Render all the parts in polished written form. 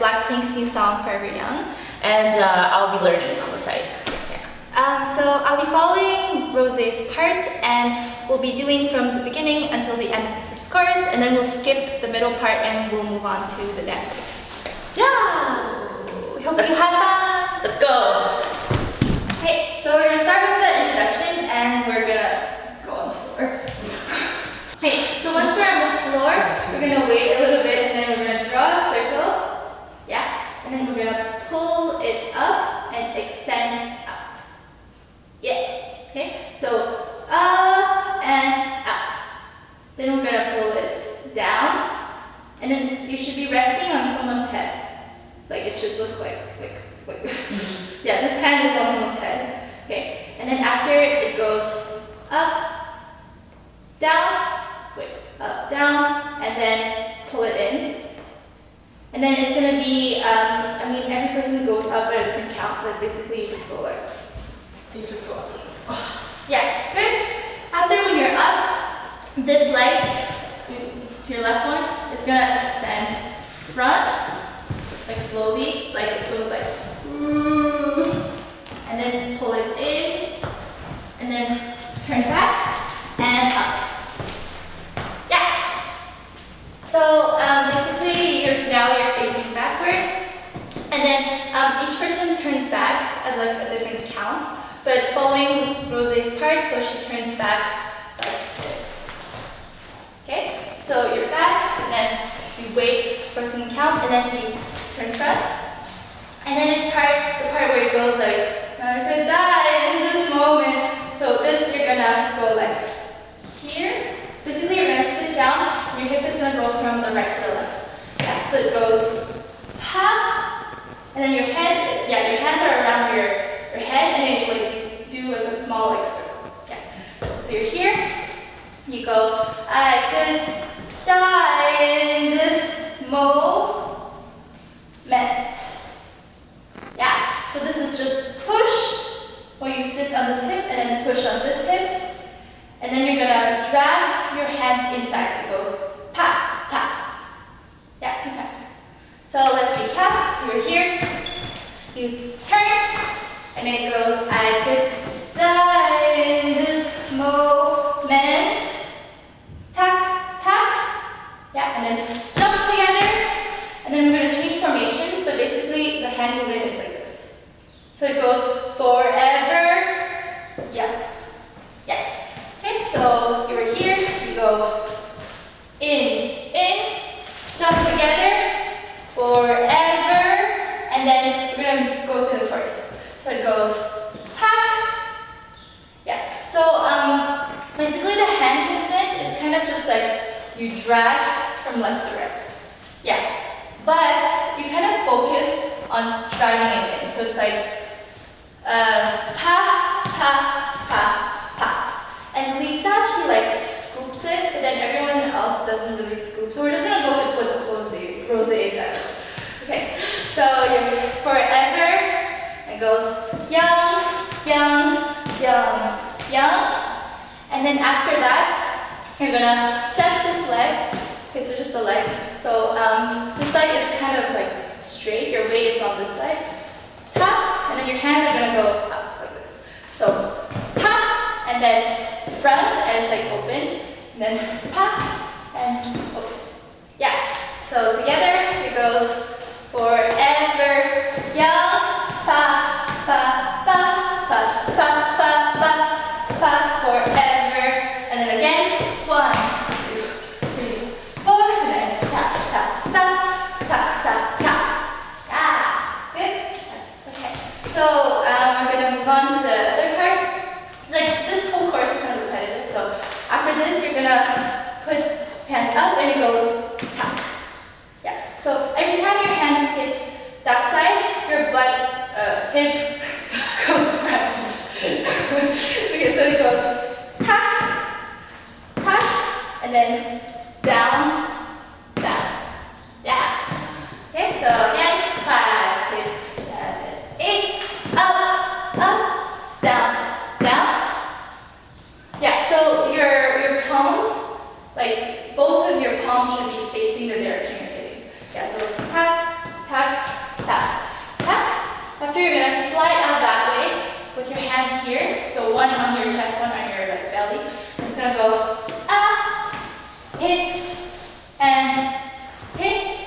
BLACKPINK's new song Forever Young. And I'll be learning on the side. So I'll be following Rose's part, and we'll be doing from the beginning until the end of the first chorus, and then we'll skip the middle part and we'll move on to the dance break. Yeah! We hope you have fun! Let's go! Okay, so we're gonna start with the introduction and we're gonna go on the floor. Okay, so once we're on the floor, we're gonna wait a little bit and then we're gonna draw a circle. Yeah, and then we're gonna pull it up and extend out. Yeah, okay, so up and out. Then we're gonna pull it down, and then you should be resting on someone's head. Like it should look like. Yeah, this hand is on someone's head. Okay, and then after it goes up, down, up, down, and then pull it in. And then it's gonna be, every person goes up at a different count, but basically you just go like, you just go up. Yeah, good. After when you're up, this leg, your left one, is gonna extend front, like slowly, like it goes like, and then pull it in, and then turn back and up. Yeah. So basically, now you're facing backwards, and then each person turns back at like a different count, but following Rose's part, so she turns back like this. Okay. So you're back, and then you wait, person count, and then you turn front. And then it's the part where it goes like, I could die in this moment. So this, you're gonna go like here. Basically, you're gonna sit down, and your hip is gonna go from the right to the left. Yeah, so it goes, ha, and then your head, your hands are around your head, and then like you do like a small like circle. Yeah. So you're here, you go, I could die in this moment. Yeah, so this is just push while you sit on this hip and then push on this hip. And then you're gonna drag your hands inside. It goes pa, pa. Yeah, 2 times. So let's recap. You're here, you turn, and then it goes, I could die in this moment. Tack, tack. Yeah, and then jump together. And then we're going to change formations, but basically the hand movement is like this. So it goes forever. Yeah. Yeah. Okay, so you're here, you go in, jump together, forever, and then we're going to go to the chorus. So it goes pack. Yeah. So basically the hand movement is kind of just like you drag from left to right. Yeah. But you kind of focus on dragging it in. So it's like pa, pa, pa, pa. And Lisa, she like scoops it, but then everyone else doesn't really scoop. So we're just gonna go with what Rose does. Okay, so you're forever, it goes young, young, young, young. And then after that, you're gonna step this leg. Okay, so just the leg. So this leg is kind of like straight. Your weight is on this leg. Tap, and then your hands are gonna go out like this. So pa, and then front, and it's like open. And then pa, and open. Yeah. So together it goes forever young, pa, pa, pa, pa, pa, pa, pa, pa, forever. And then again, 1, 2, 3, 4, and then ta, ta, ta, ta, ta, ta. Yeah, good? Okay, so we're gonna move on to the other part. Like, this whole course is kind of repetitive, so after this, you're gonna put hands up and it goes tap. Yeah, so every time your hands hit that side, your butt, hip goes front. Okay, so it goes tap, tap, and then down, down. Yeah. Okay, so again, 5, 6, 7, 8, up, up, down, down. Yeah, so your palms, like both of your palms should be facing the direction you're hitting. Yeah, so tap, tap, After, you're gonna slide out that way with your hands here. So one on your chest, one on your like belly. It's gonna go up, hit, and hit,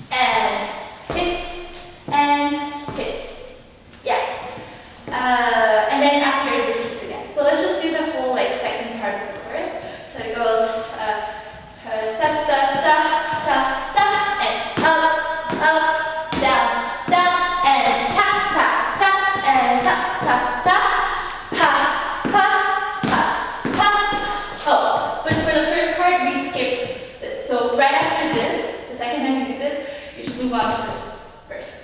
and hit, and hit. Yeah. And then after it repeats again. So let's just do the whole like second part of the chorus. So it goes ta ta ta ta ta and up, down, down, and ta ta ta and ta ta ta, ha ha ha ha. Oh, but for the first part we skip this. So right after this, the second time you do this, you just move on to this verse.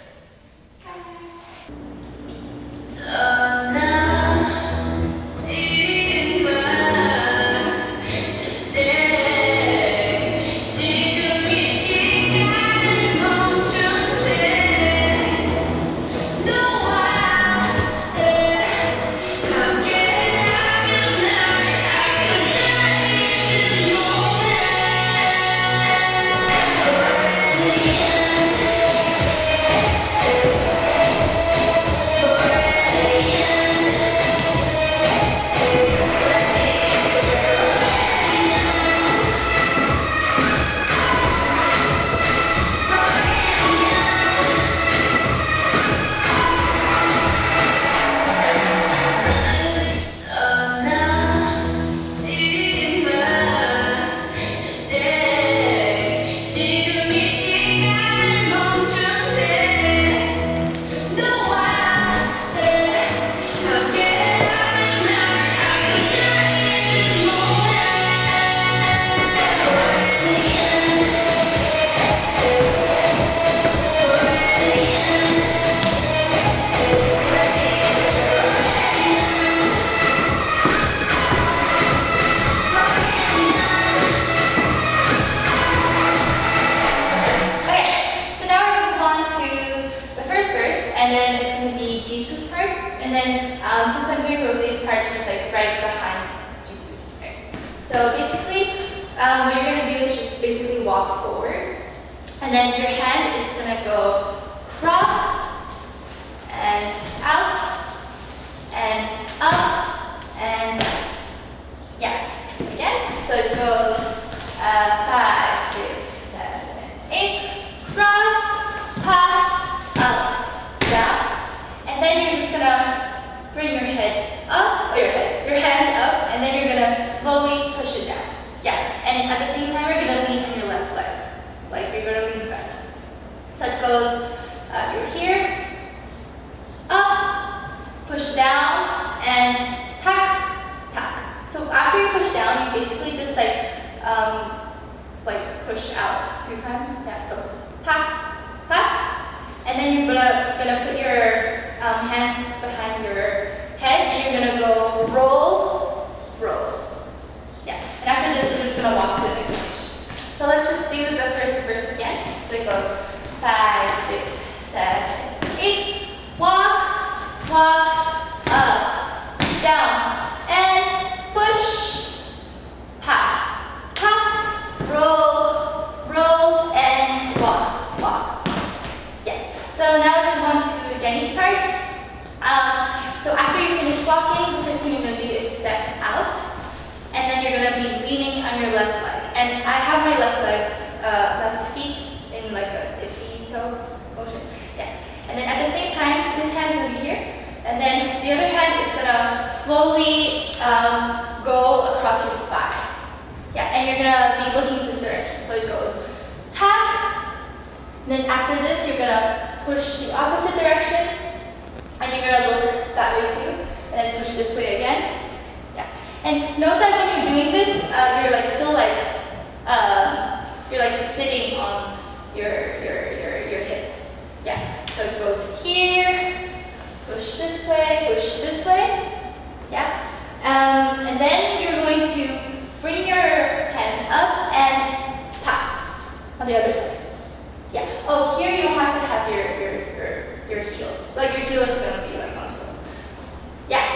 And then it's going to be Jisoo's part. And then since I'm doing Rose's part, she's like right behind Jisoo. Okay. So basically, what you're going to do is just basically walk forward. And then your hand is going to go cross and out and up and down. Yeah. Again. So it goes 5, 6, 7, 8. Cross, pop, up, down. And then you're just gonna bring your head up, or your hands up, and then you're gonna slowly push it down. Yeah, and at the same time, you're gonna lean on your left leg. Like you're gonna lean front. So it goes, you're here, up, push down, and tack, tack. So after you push down, you basically just like push out 2 times. Yeah, so tack, tack. And then you're gonna put your hands behind your head, and you're gonna go roll, roll. Yeah. And after this, we're just gonna walk to the next position. So let's just do the first verse again. So it goes 5, 6, 7, 8. Walk, walk, up, down, and push. Pop, pop, roll, roll, and walk, walk. Yeah. So now let's move on to Jenny's part. So after you finish walking, the first thing you're going to do is step out, and then you're going to be leaning on your left leg. And I have my left leg, left feet in like a tippy toe motion. Yeah. And then at the same time, this hand's going to be here, and then the other hand is going to slowly go across your thigh. Yeah. And you're going to be looking this direction. So it goes tack. Then after this, you're going to push the opposite direction, and you're going to look that way too, and then push this way again. Yeah. And note that when you're doing this, you're like still like, you're like sitting on your hip. Yeah. So it goes here, push this way. Yeah. And then you're going to bring your hands up and pop on the other side. Yeah. Oh, here you don't have to have your heel. Like your heel is gonna be like on the floor. Yeah.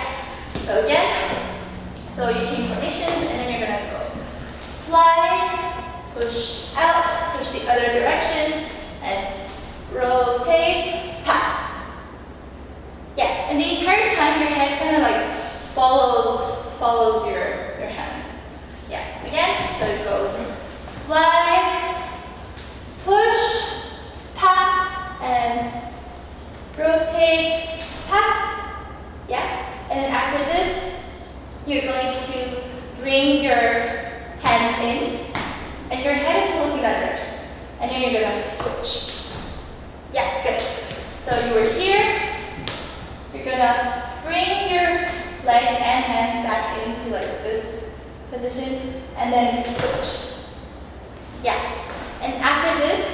So again, so you change formations, and then you're gonna go slide, push out, push the other direction, and rotate, pop. Yeah, and the entire time your head kind of like follows your hand. Yeah, again, so it goes slide, push, pop, and rotate, pop. Yeah, and then after this, you're going to bring your hands in, and your head is still looking that direction. And then you're gonna switch. Yeah, good. So you were here. You're gonna bring your legs and hands back into like this position, and then switch. Yeah. And after this,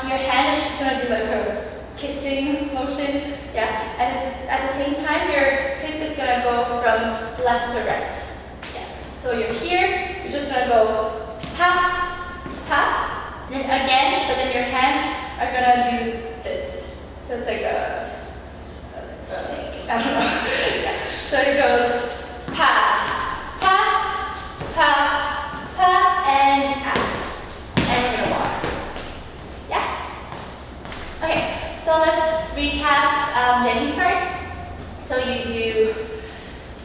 your hand is just gonna do like a kissing motion. Yeah. And it's at the same time your hip is gonna go from left to right. Yeah. So you're here. You're just gonna go pop, pop, and then again, but then your hands are gonna do this. So it's like a snake. I don't know. Yeah. So it goes pa, pa, pa, pa, and out. And we're gonna walk. Yeah? Okay, so let's recap Jenny's part. So you do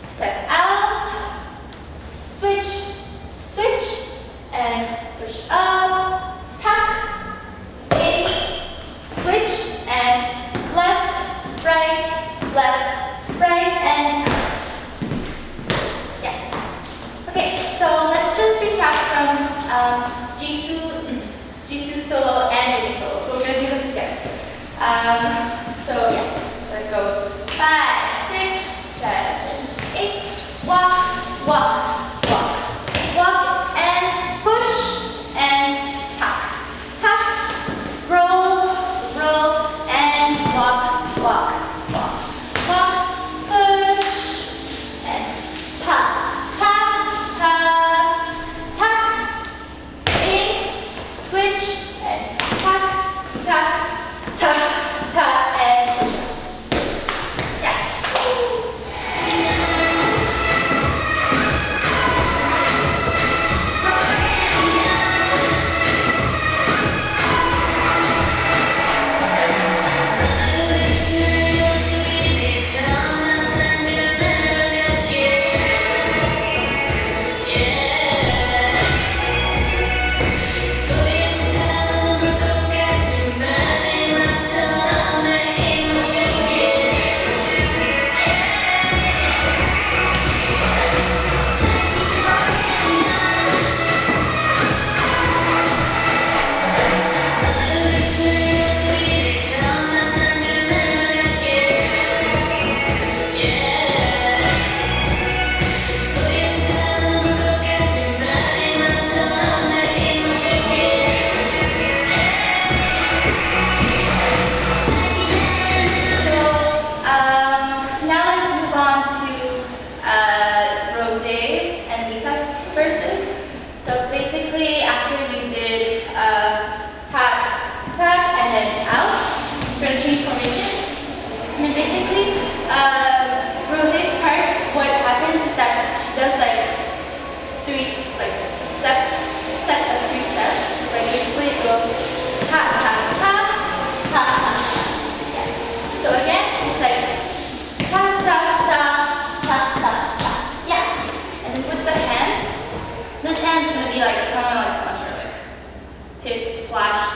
step out, switch, switch, and push up, tap, in, switch, and left, right, and out. Yeah. Okay, so let's just recap from Jisoo solo and Jenny solo. So we're gonna do them together. So yeah, so it goes 5, 6, 7, 8. Walk, walk, walk, walk, and push, and tap, tap, roll, roll, and walk, walk, walk, walk, push, and tap, tap, tap, tap, in, switch, and tap, tap, tap, tap, and push out. Yeah.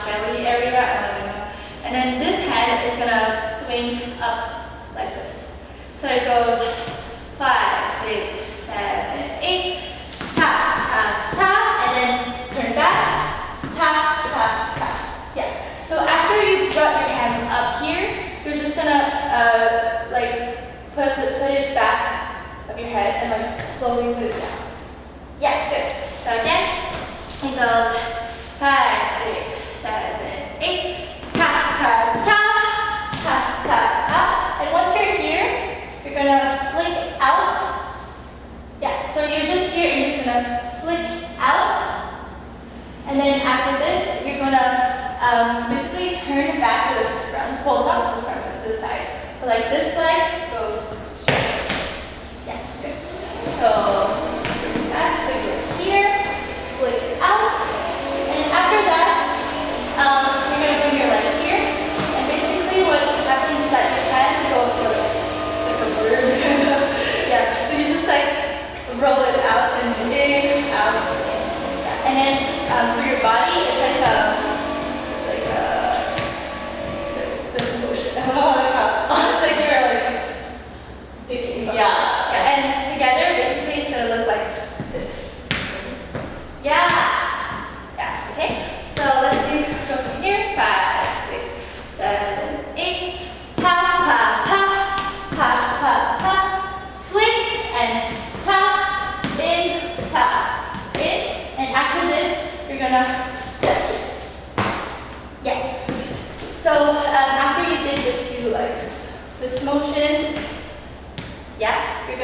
Belly area, I don't know. And then this hand is gonna swing up like this. So it goes 5, 6, 7, 8, tap, tap, tap, and then turn back, tap, tap, tap. Yeah. So after you brought your hands up here, you're just gonna like put it back of your head and like slowly put it down. Yeah, good. So again, it goes 5, 6, 7, 8, tap, tap, tap, tap, tap, tap. And once you're here, you're gonna flip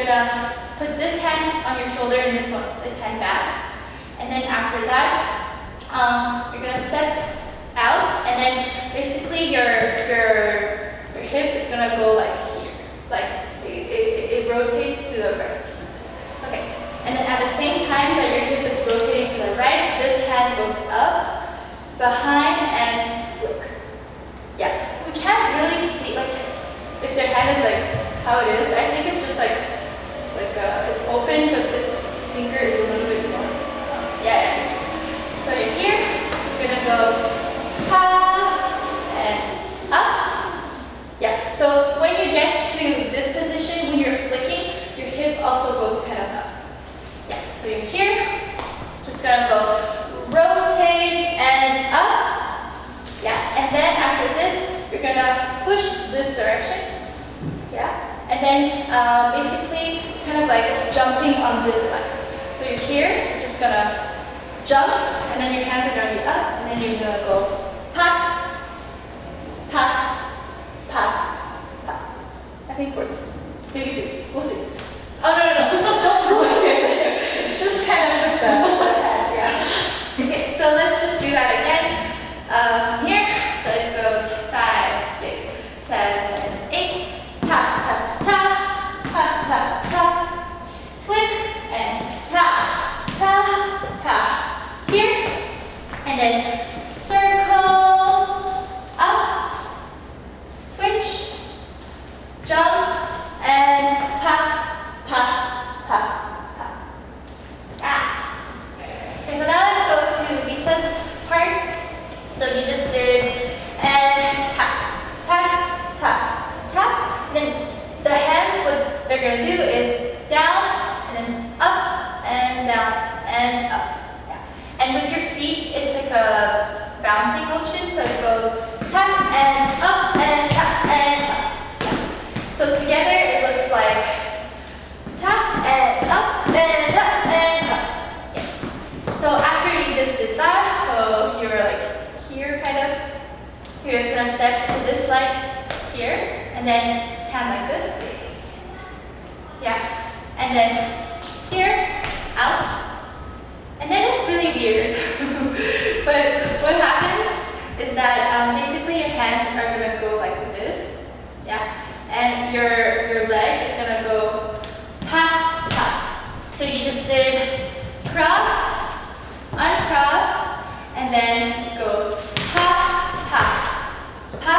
gonna put this hand on your shoulder and this hand back. And then after that, you're gonna step out, and then basically your hip is gonna go like here, like it rotates to the right. Okay, and then at the same time that your hip is rotating to the right, this hand goes up, behind, and flick. Yeah, we can't really see like if their hand is like how it is, but I think it's just like it's open, but this finger is a little bit more. Yeah. So you're here, you're gonna go ta and up. Yeah. So when you get to this position, when you're flicking, your hip also goes kind of up. Yeah. So you're here, just gonna go rotate and up. Yeah. And then after this, you're gonna push this direction. Yeah. And then basically kind of like jumping on this leg. So you're here, you're just gonna jump, and then your hands are gonna be up, and then you're gonna go pak, pak, pak, pak. I think 4 times, maybe 3. We'll see. Oh no, don't here. It's just kind of with the hand, yeah. Okay, so let's just do that again. Here, so it goes 5, 6, 7, 8. Ta, ta, ta, ta, ta, ta, flick, and ta, ta, ta. Here, and then circle, up, switch, jump, and pa, pa, pa, pa. Ah. Okay, so now let's go to Lisa's part. So you just did, and tap, tap, tap, tap. Then the hands, what they're gonna do is down, and then up, and down, and up. Yeah. And with your feet, it's like a bouncing motion, so it goes tap, and up, and tap, and up. Yeah. So together, it looks like tap, and up, and up, and up. Yes. So after you just did that, so you're like here, kind of, you're gonna step to this leg here, and then hand like this. Yeah. And then here, out. And then it's really weird. But what happens is that basically your hands are gonna go like this. Yeah. And your leg is gonna go pa, pa. So you just did cross, uncross, and then it goes pa, pa, pa.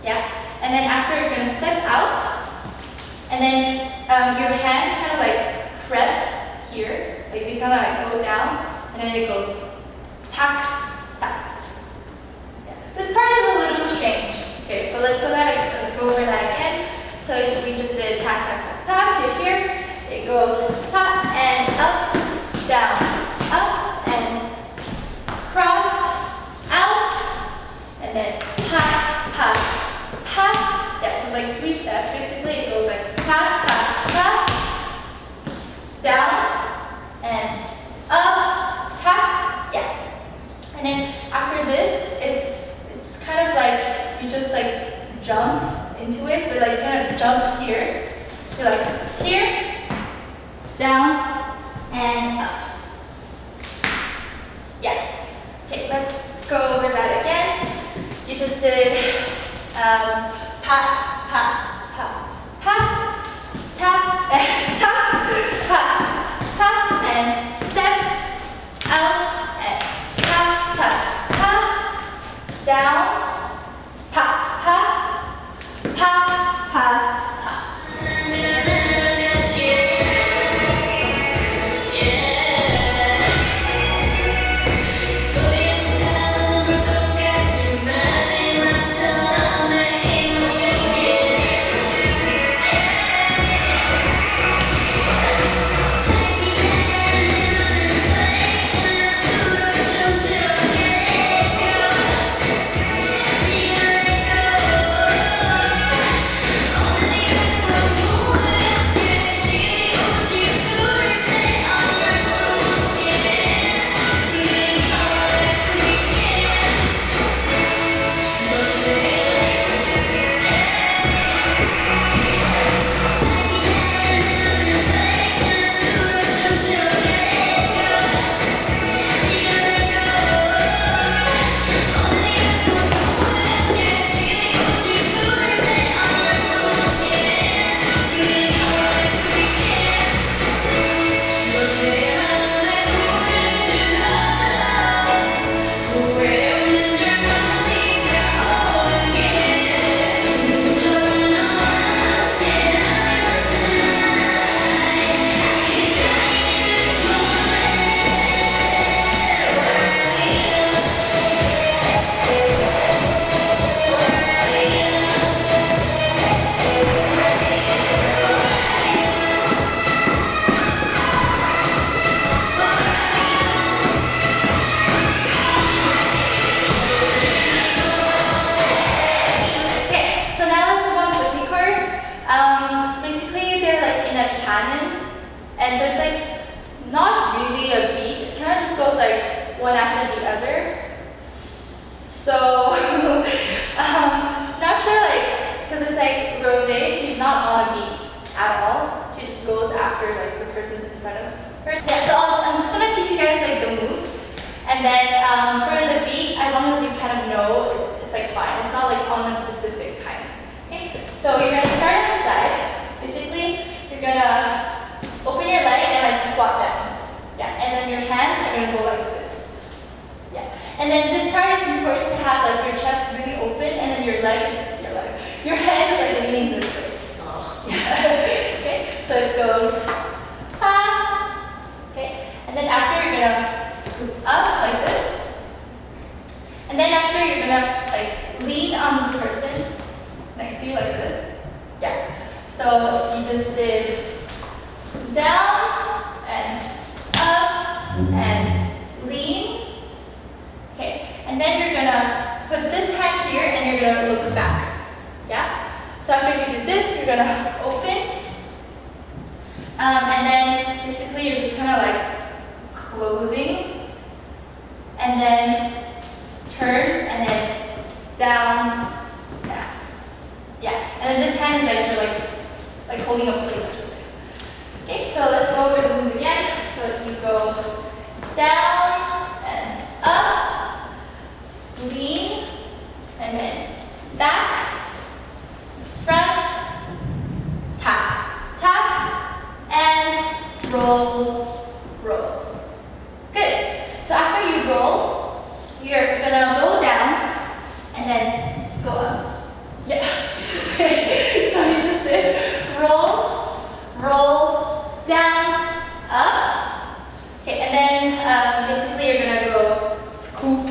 Yeah. And then after you're gonna step out, and then your hands kind of like prep here, like they kind of like go down, and then it goes tack, tack. Yeah. This part is a little strange. Okay, but let's go over that again. So we just did tack, tack, tack, tack. You're here. It goes tap and up, down, up, and cross, out, and then pa, pa. Pa, yeah, so like 3 steps. Basically, it goes like pa, pa, pa, down, and up, tap, yeah. And then after this, it's kind of like you just like jump into it, but like you kind of jump here. You're like here, down, and up. Yeah. Okay, let's go over that again. You just did pa, pa, pa, pa, tap, and tap, pa, pa, and step out, and tap, tap, pa, down, pa, pa, pa, pa, pa. and there's like not really a beat. It kind of just goes like one after the other. So not sure, like, because it's like Rose, she's not on a beat at all. She just goes after like the person in front of her. Yeah, so I'm just gonna teach you guys like the moves, and then for the beat, as long as you kind of know, it's like fine. It's not like on a specific time. Okay, so you're gonna start on the side. Basically, you're gonna open your leg and like squat down. Yeah, and then your hands are gonna go like this. Yeah, and then this part is important to have like your chest really open, and then your head is like leaning this way. Oh. Yeah. Okay, so it goes ah. Okay, and then after you're gonna scoop up like this, and then after you're gonna like lean on the person next to you like this. Yeah. So you just did down and up and lean. Okay, and then you're gonna put this hand here and you're gonna look back. Yeah? So after you do this, you're gonna open. And then basically you're just kind of like closing. And then turn and then down. Yeah. Yeah. And then this hand is like you're like holding a plate or something. Okay, so let's go over the moves again. So you go down and up, lean, and then back, front, tap, tap, and roll, roll. Good. So after you roll, you're gonna go down and then go up. Yeah. So you just did roll, roll, down, up. Okay, and then basically you're gonna go scoop.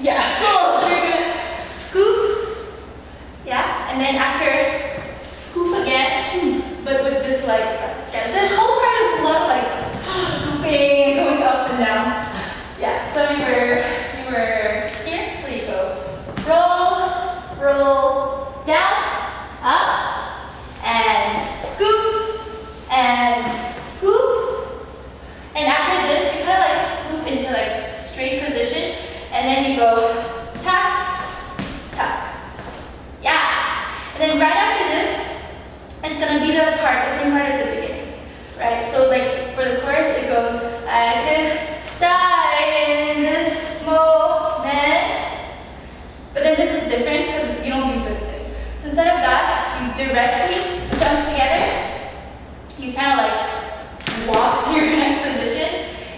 Yeah. So you're gonna scoop. Yeah, and then after scoop again, but with this leg front. Yeah, this whole part is a lot of like scooping and going up and down. Yeah, so you were here, so you go roll, roll, down, up, and scoop, and scoop. And after this, you kind of like scoop into like straight position, and then you go tap, tap. Yeah. And then right after this, it's gonna be the same part as the beginning, right? So like for the chorus, it goes, I could die in this moment. But then this is different because you don't do this thing. So instead of that, you directly jump together. You kind of like walk to your next position,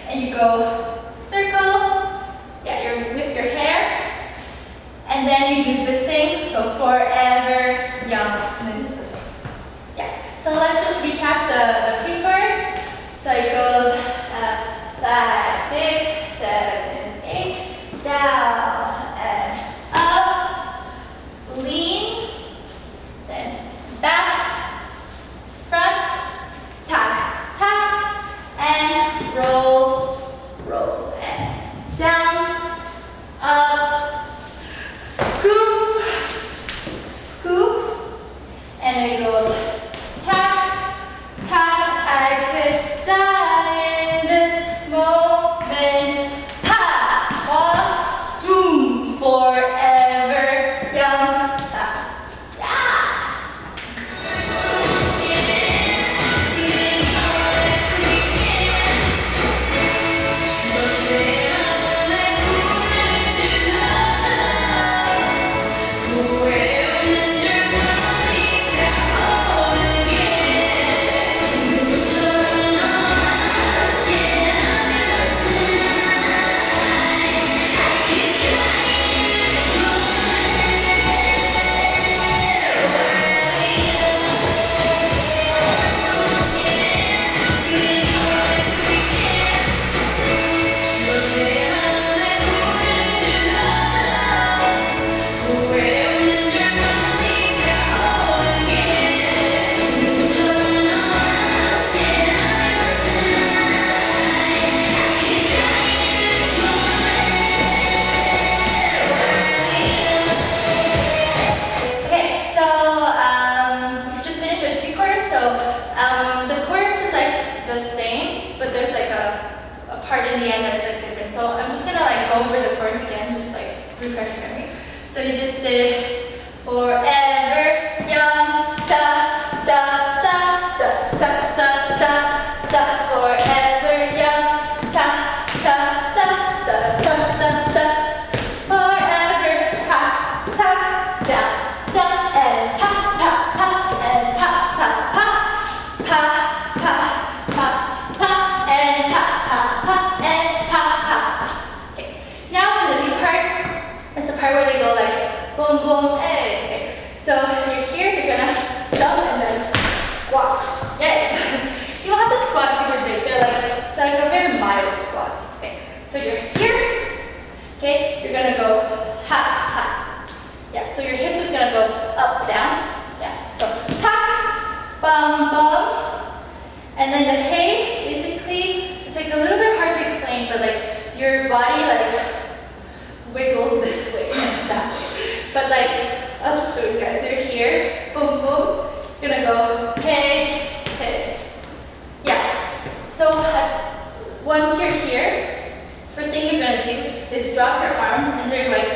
and you go circle. Yeah, you whip your hair, and then you do this thing. So forever young, and then this is thing. Yeah. So let's just recap the pre-chorus. So it goes 5, 6, 7, 8, down and up, lean, then back, front, tap, tap, and roll, roll, and down, up, scoop, scoop, and it goes tap, tap, I could die in this moment, ha, doom, forever young, tap, yeah. Okay, so we've just finished with pre-chorus. So the chorus is part in the end that's like different. So I'm just gonna like go over the chorus again, just like refresh your memory. So you just did forever young, da da da da da da da da, forever young, da da da da da da da, forever ta ta da da, and pa pa pa, and pa pa pa, pa pa pa pa, and pa pa pa, and pa pa. Okay, now for the new part, it's the part where they go like boom boom, hey. Okay, so you're here, you're gonna jump and then squat. Yes. You don't have to squat super big. They're like, it's like a very mild squat. Okay, so you're here. Okay, you're gonna go ha ha. Yeah, so your hip is gonna go up down. Yeah, so ta bum bum, and then the hey. Basically, it's like a little bit hard to explain, but like your body like wiggles this way and that way. But like, I'll just show you guys. So you're here, boom boom. You're gonna go hey hey. Yeah. So once you're here, first thing you're gonna do is drop your arms and they're like,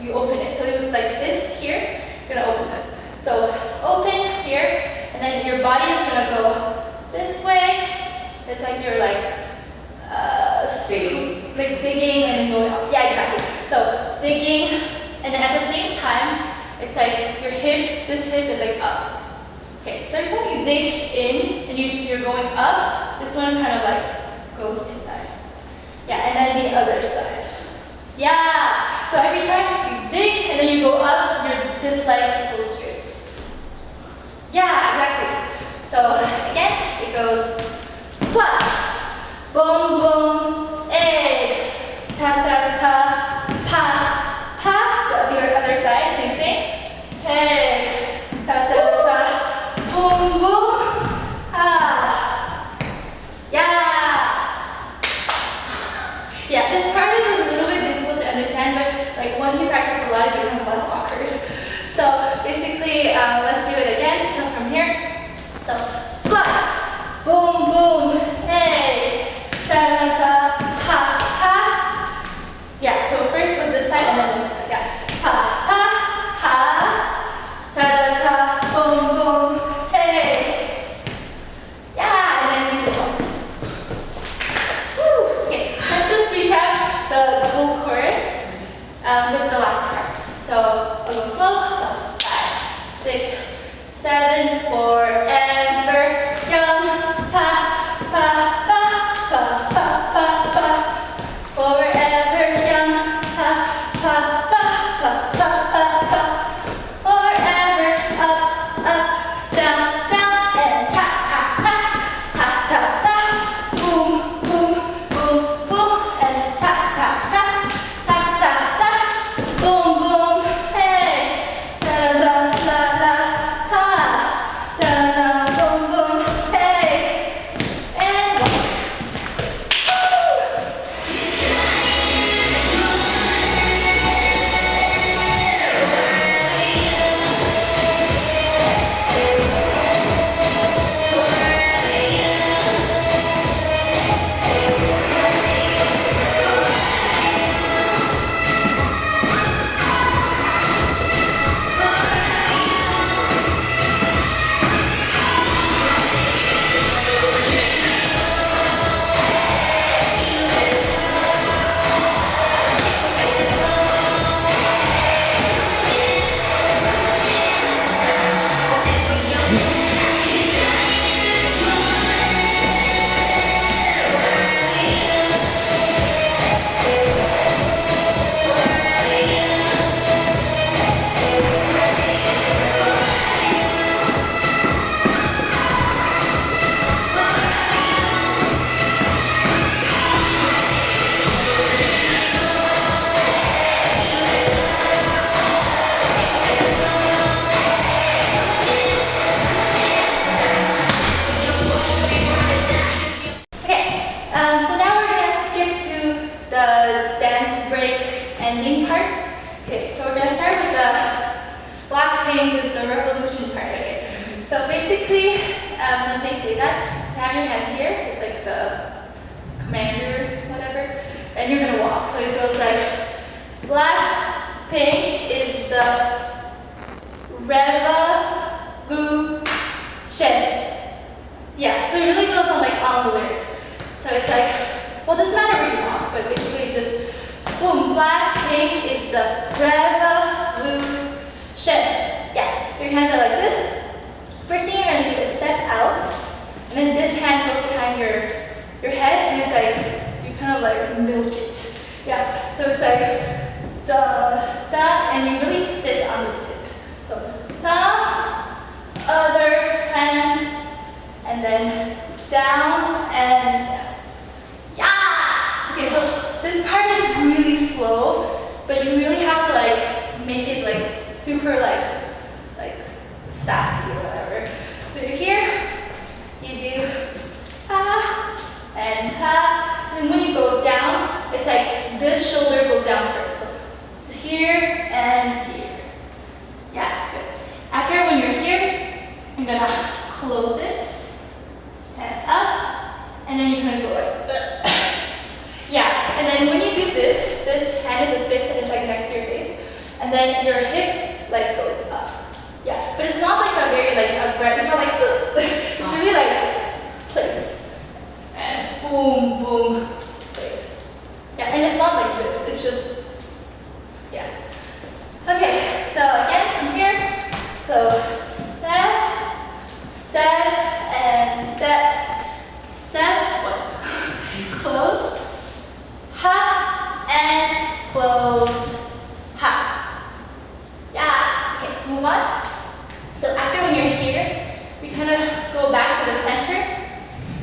you open it. So it was like this here, you're gonna open it. So open here, and then your body is gonna go this way. It's like you're like digging and then going up. Yeah, exactly. So digging, and then at the same time, it's like your hip, this hip is like up. Okay, so every time you dig in and you're going up, this one kind of like goes inside. Yeah, and then the other side. Yeah, so every time you dig and then you go up, this leg goes straight. Yeah, exactly. So again, it goes squat, boom boom, hey, ta ta ta, pa pa. The other side, same thing. Hey, ta ta ta, boom boom, ah. Yeah. Yeah, this part is a little bit difficult to understand, but like once you practice a lot, it becomes less awkward. So basically, let's do it again. So from here, so squat, boom boom, hey, ta ta ta, ha ha. Yeah. So first was this side, and then this side. Yeah, ha ha ha, ta ta ta, boom boom, hey. Yeah, and then we just walk. Woo. Okay, let's just recap the whole chorus with the last part. So a little slow. So 5, 6, 7, forever young, pa pa pa pa pa pa pa, forever young, pa pa pa pa pa pa pa, forever up up down down, and ta ta ta ta ta ta, boom boom boom boom, and ta ta ta ta ta ta, boom boom, hey, da da la la ha, da da boom boom, hey, and walk. So now we're gonna skip to the dance break ending part. Okay, so we're gonna start with the BLACKPINK is the revolution part. Okay, so basically, when they say that, you have your hands here. It's like the commander, whatever. and you're gonna walk. So it goes like BLACKPINK is the revolution. Yeah, so it really goes on like all the lyrics. So it's like, well, doesn't matter where you walk, but basically just boom, BLACKPINK is the revolution. Yeah, so your hands are like this. First thing you're gonna do is step out, and then this hand goes behind your head, and it's like, you kind of like milk it. Yeah, so it's like, da, da, and you really sit on this hip. So, da, other hand, and then down, and yeah! Okay, so this part is really slow, but you really have to like make it like super like sassy or whatever. So you're here, you do ha and ha, and then when you go down, it's like this shoulder goes down first. So here and here. Yeah, good. After when you're here, I'm gonna close it and up, and then you're gonna go like yeah, and then when you do this, this hand is a fist and it's like next to your face, and then your hip like goes up. Yeah, but it's not like a very like aggressive, it's not like it's really like place. And boom, boom, place. Yeah, and it's not like this, it's just, yeah. Okay, so again from here, so step, step, and step, step, one, close, ha, and close, ha. Yeah, okay, move on. So after when you're here, we kind of go back to the center,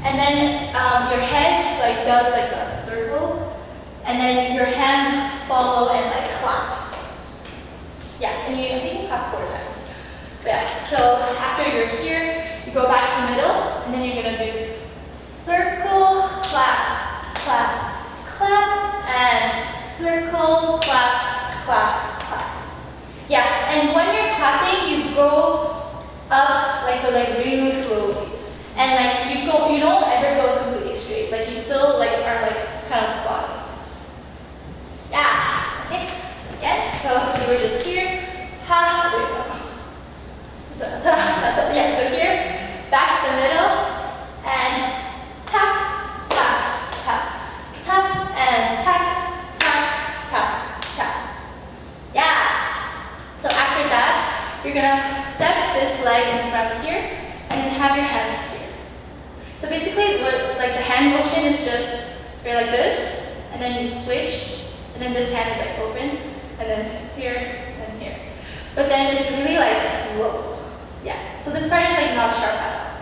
and then your head like does like a circle, and then your hands follow and like clap. Yeah, and I think you clap 4 times. Yeah, so after you're here, you go back to the middle, and then you're gonna do circle, clap, clap, clap, and circle, clap, clap, clap. Yeah, and when you're clapping, you go up like really slowly, and like you don't ever go completely straight. Like you still like are like kind of squatting. Yeah. Okay. Again. So you were just here. Ha. There you go. Da, da, da, da. Yeah. So here, back to the middle, and tap, tap, tap, tap, and tap, tap, tap, tap. Yeah. So after that, you're gonna step this leg in front here, and then have your hand here. So basically, what like the hand motion is just you're like this, and then you switch, and then this hand is like open, and then here and here. But then it's really like slow. Yeah. So this part is like not sharp at all.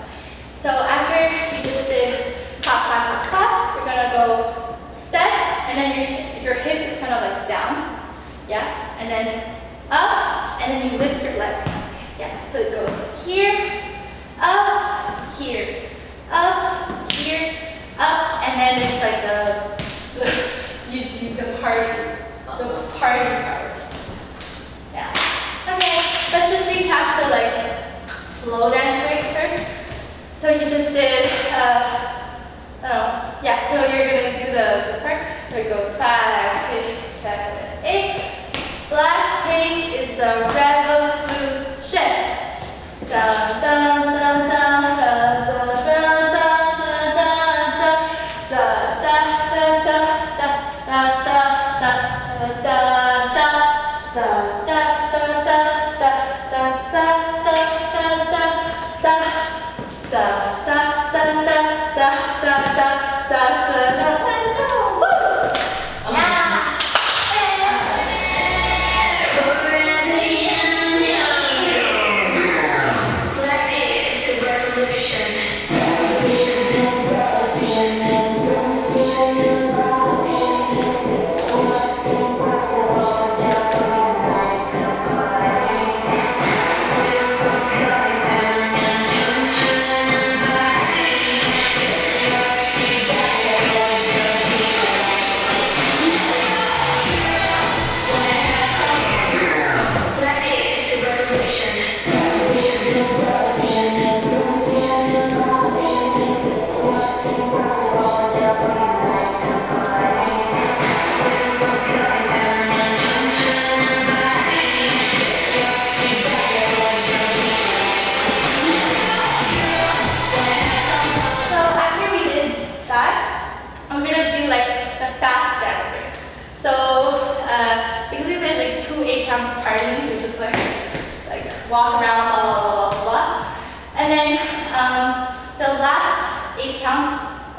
So after you just did clap, clap, clap, clap, you're gonna go step, and then your hip is kind of like down. Yeah, and then up, and then you lift your leg. Yeah, so it goes here, up, here, up, here, up, and then it's like the party part. Yeah. Okay, let's just recap the like slow dance break first. So you just did, yeah. So you're gonna do this part. So it goes 5, 6, 7, 8. BLACKPINK is the revolution. Dun, dun, dun, dun, dun, dun, dun, dun, dun, dun, dun, dun, let's go! Woo! Yeah! So we're in the end.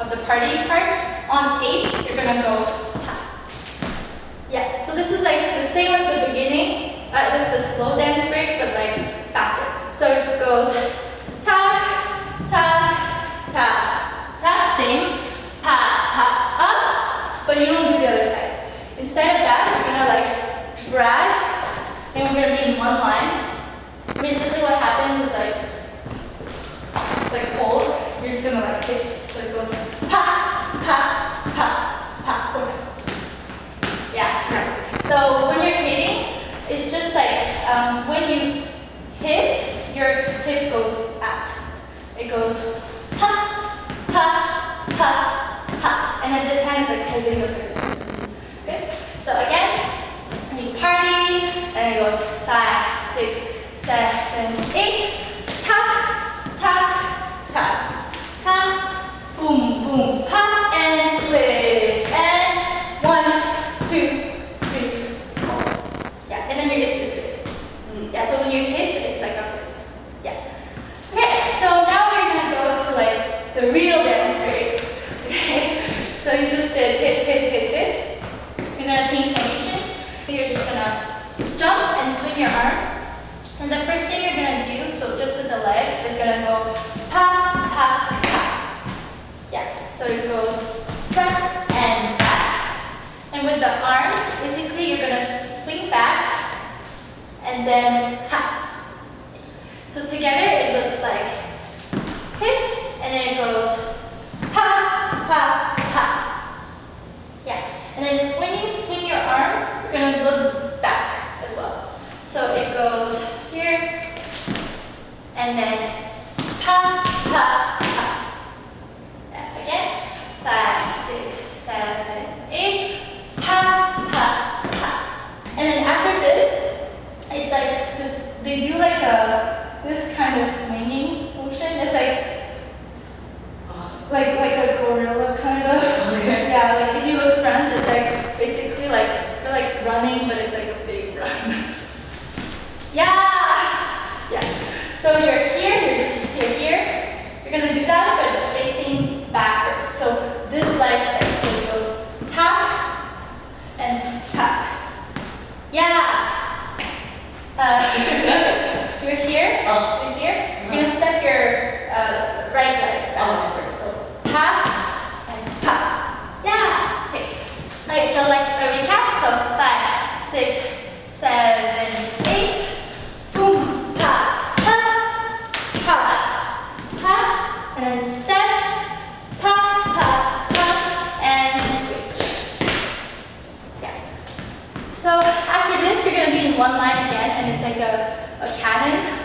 of the party part. On 8, you're gonna go tap. Yeah, so this is like the same as the beginning. This is the slow dance break, but like faster. So it just goes tap, tap, tap, tap, same, pa, pa, up, but you don't do the other side. Instead of that, you're gonna like drag, and we're gonna be in one line. Basically what happens is like, it's like hold, you're just gonna like hit, so it goes pa, pa, pa, pa, forward. Yeah, right. So when you're hitting, it's just like when you hit, your hip goes out. It goes ha, ha, ha, ha. And then this hand is like holding the person. Good? So again, you party, and it goes 5, 6, 7, 8. Tap, tap, tap, tap. Boom, boom, pop, and switch. And 1, 2, 3, 4. Yeah, and then it's your fist. Yeah, so when you hit, it's like a fist. Yeah. Okay, so now we're gonna go to like the real dance break. Okay, so you just did hit, hit, hit, hit. You're gonna change formations. You're just gonna jump and swing your arm. And the first thing you're gonna do, so just with the leg, is gonna go pa, pa, pa. Yeah, so it goes front and back. And with the arm, basically you're gonna swing back and then ha. So together it looks like hit, and then it goes pa, pa, pa. Yeah, and then when you swing your arm, you're gonna look back as well. So it goes here, and then pa, pa, pa. Yeah, again, 5, 6, 7, 8, pa, pa, pa. And then after this, it's like they do like this kind of swinging motion. It's like a gorilla kind of. Okay. Yeah, like if you look front, it's like basically like you're like running, but it's like a big run. Yeah. Yeah. So you're here. You're here. You're gonna do that, but facing back first. So this leg step. So it goes tap and tap. Yeah. You're here. You're here. You're gonna step your right leg back first. So tap and tap. Yeah. Okay. Okay. So like a recap. So 5, 6, 7, 8. Boom. Pa. Pa. Pa. Pa. And then step. Pa. Pa. Pa. And switch. Yeah. So after this, you're gonna be in one line again, and it's like a cannon.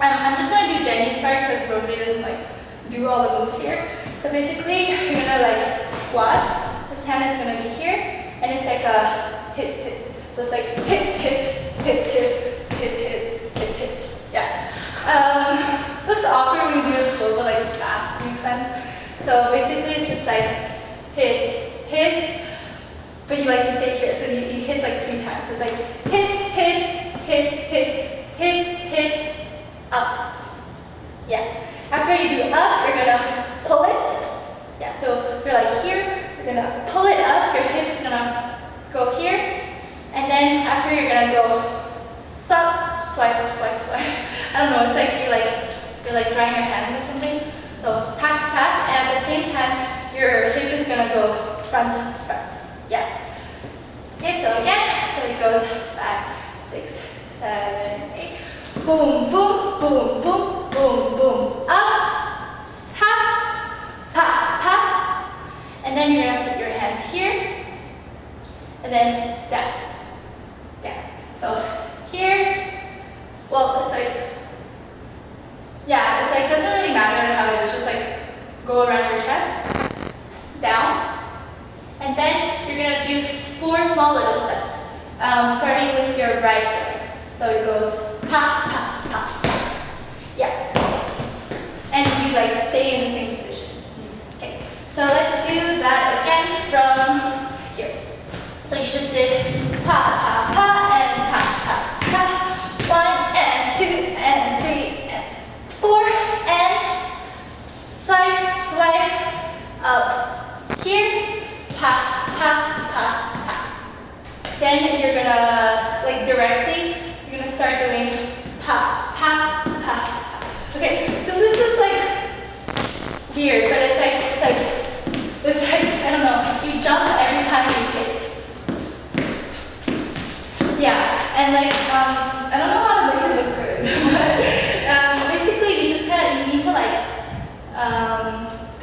I'm just gonna do Jenny's part because Rosie doesn't like do all the moves here. So basically, you're gonna like squat. This hand is gonna be here, and it's like a hit, hit. So it's like hit, hit, hit, hit, hit, hit, hit, hit. Yeah. Looks awkward when you do it slow, but like fast. Makes sense. So basically, it's just like hit, hit. But you stay here, so you hit like 3 times. So it's like hit, hit, hit, hit, hit, hit, up. Yeah. After you do up, you're gonna pull it. Yeah, so you're like here, you're gonna pull it up, your hip is gonna go here, and then after you're gonna go swipe, swipe, swipe. I don't know, it's like you're like drying your hands or something. So tap, tap, and at the same time, your hip is gonna go front, front. Yeah. Okay, so again, so it goes 5, 6, 7, 8. Boom, boom, boom, boom, boom, boom. Up, ha, ha, ha. And then you're gonna put your hands here, and then down. Yeah. So here, well, it's like, yeah, it's like doesn't really matter how it is. Just like go around your chest, down. And then you're gonna do 4 small little steps, starting with your right leg. So it goes pa, pa, pa. Yeah. And you stay in the same position. Okay. So let's do that again from here. So you just did pa, pa, pa, and pa, pa, pa. 1 and 2 and 3 and 4 and swipe, swipe, up. weird, but it's like, I don't know, you jump every time you hit. Yeah, and like, I don't know how to make it look good, but basically you just kind of, you need to like,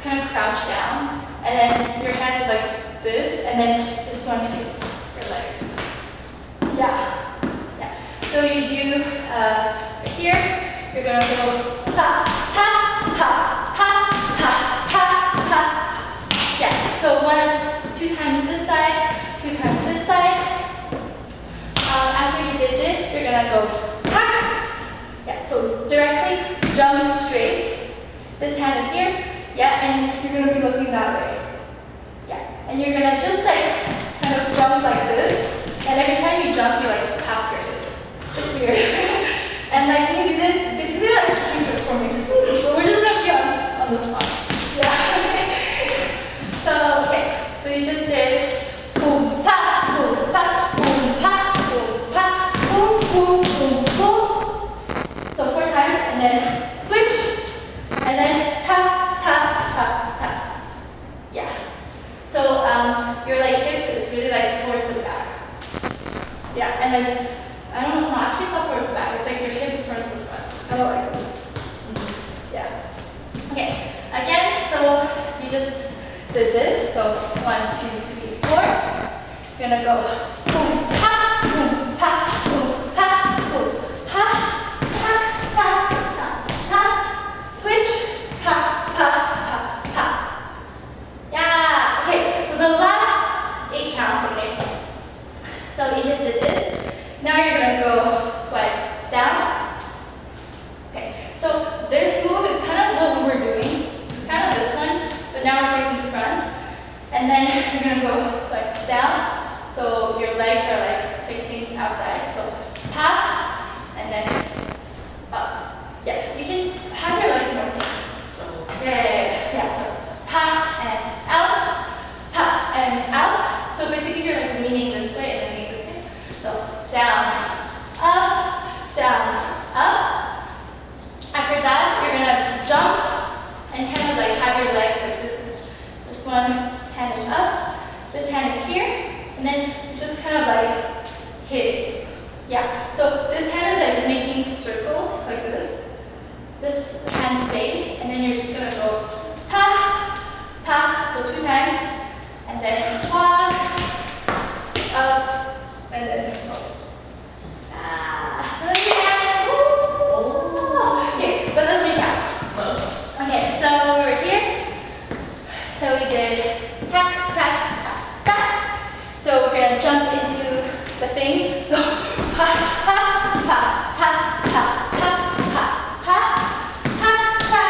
kind of crouch down, and then your hand is like this, and then this one hits your leg. Yeah, yeah. So you do, right here, you're gonna go pa, pa, pa, pa, pa, pa, pa. Yeah, so two times this side, 2 times this side. After you did this, you're gonna go hack. Yeah, so directly jump straight. This hand is here. Yeah, and you're gonna be looking that way. Yeah, and you're gonna just like kind of jump like this. And every time you jump, you like tap your hip. It's weird. And like when you do this, basically like switching to formation. So we're just gonna be on the spot. Yeah. So okay, so you just did boom pa boom pa boom pa boom pa boom boom boom boom. So 4 times, and then switch, and then tap tap tap tap. Yeah. So your like hip is really like towards the back. Yeah, and like I don't know, actually it's not towards the back. It's like your hip is towards the front. It's kind of like this. Yeah. Okay. Again, so you just did this. So 1, 2, 3, 4. You're gonna go boom, pa, boom, pa, boom, pa, boom, pa, pa, pa, pa, pa. Switch, pa, pa, pa, pa. Yeah. Okay. So the last 8 count. Okay. So you just did this. Now you're gonna go swipe down. Okay. So this move is kind of what we were doing. It's kind of this one, but now we're facing front. And then you're gonna go swipe down. So your legs are like facing outside. So pa, and then up. Yeah, you can have your legs more. Yeah. So pa and out, and out. So basically you're like leaning this way and then leaning this way. So down, up. After that, you're gonna jump and kind of like have your legs like this. This one, this hand is up, this hand is here, and then just kind of like hit it. Yeah, so this hand is like making circles like this. This hand stays, and then you're just gonna go pa, pa, so 2 times, and then walk, up, and then close. Okay, but let's recap. Okay, so we're here. So we did tack, tack, tack, tack. So we're gonna jump into the thing. So pa, pa, pa, pa, pa, pa, pa, pa, pa, pa,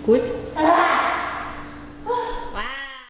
Good?